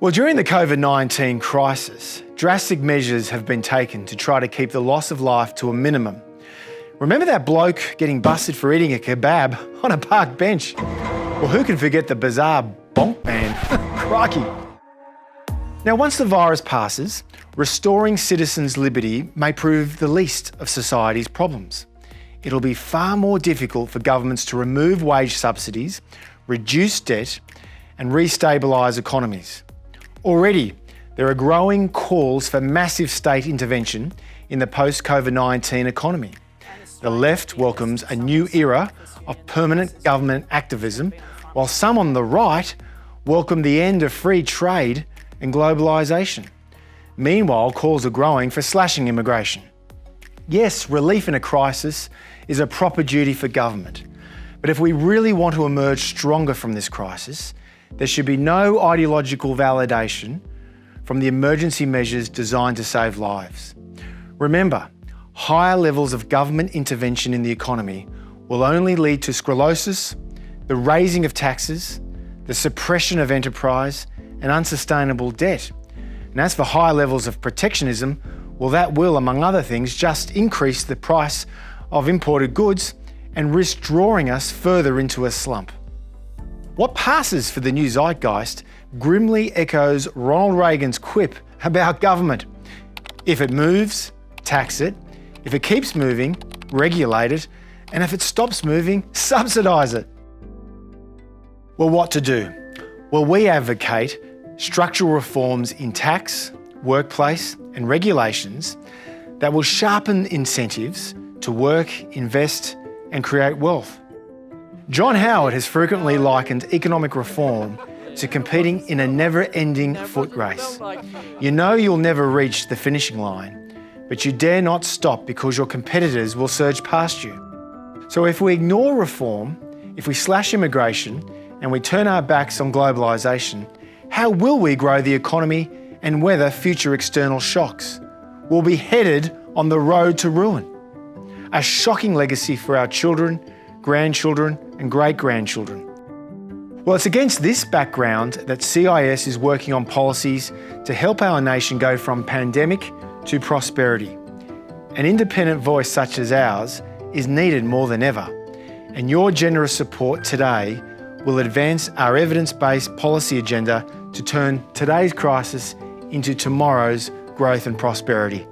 Well, during the COVID-19 crisis, drastic measures have been taken to try to keep the loss of life to a minimum. Remember that bloke getting busted for eating a kebab on a park bench? Well, who can forget the bizarre bonk man? Crikey. Now, once the virus passes, restoring citizens' liberty may prove the least of society's problems. It'll be far more difficult for governments to remove wage subsidies, reduce debt, and restabilise economies. Already, there are growing calls for massive state intervention in the post-COVID-19 economy. The left welcomes a new era of permanent government activism, while some on the right welcome the end of free trade and globalisation. Meanwhile, calls are growing for slashing immigration. Yes, relief in a crisis is a proper duty for government. But if we really want to emerge stronger from this crisis, there should be no ideological validation from the emergency measures designed to save lives. Remember, higher levels of government intervention in the economy will only lead to sclerosis, the raising of taxes, the suppression of enterprise, and unsustainable debt. And as for high levels of protectionism, well, that will, among other things, just increase the price of imported goods and risk drawing us further into a slump. What passes for the new zeitgeist grimly echoes Ronald Reagan's quip about government. If it moves, tax it. If it keeps moving, regulate it. And if it stops moving, subsidise it. Well, what to do? Well, we advocate structural reforms in tax, workplace and regulations that will sharpen incentives to work, invest and create wealth. John Howard has frequently likened economic reform to competing in a never-ending foot race. You know you'll never reach the finishing line, but you dare not stop because your competitors will surge past you. So if we ignore reform, if we slash immigration and we turn our backs on globalisation, how will we grow the economy and weather future external shocks? We'll be headed on the road to ruin. A shocking legacy for our children, grandchildren and great-grandchildren. Well, it's against this background that CIS is working on policies to help our nation go from pandemic to prosperity. An independent voice such as ours is needed more than ever, and your generous support today will advance our evidence-based policy agenda to turn today's crisis into tomorrow's growth and prosperity.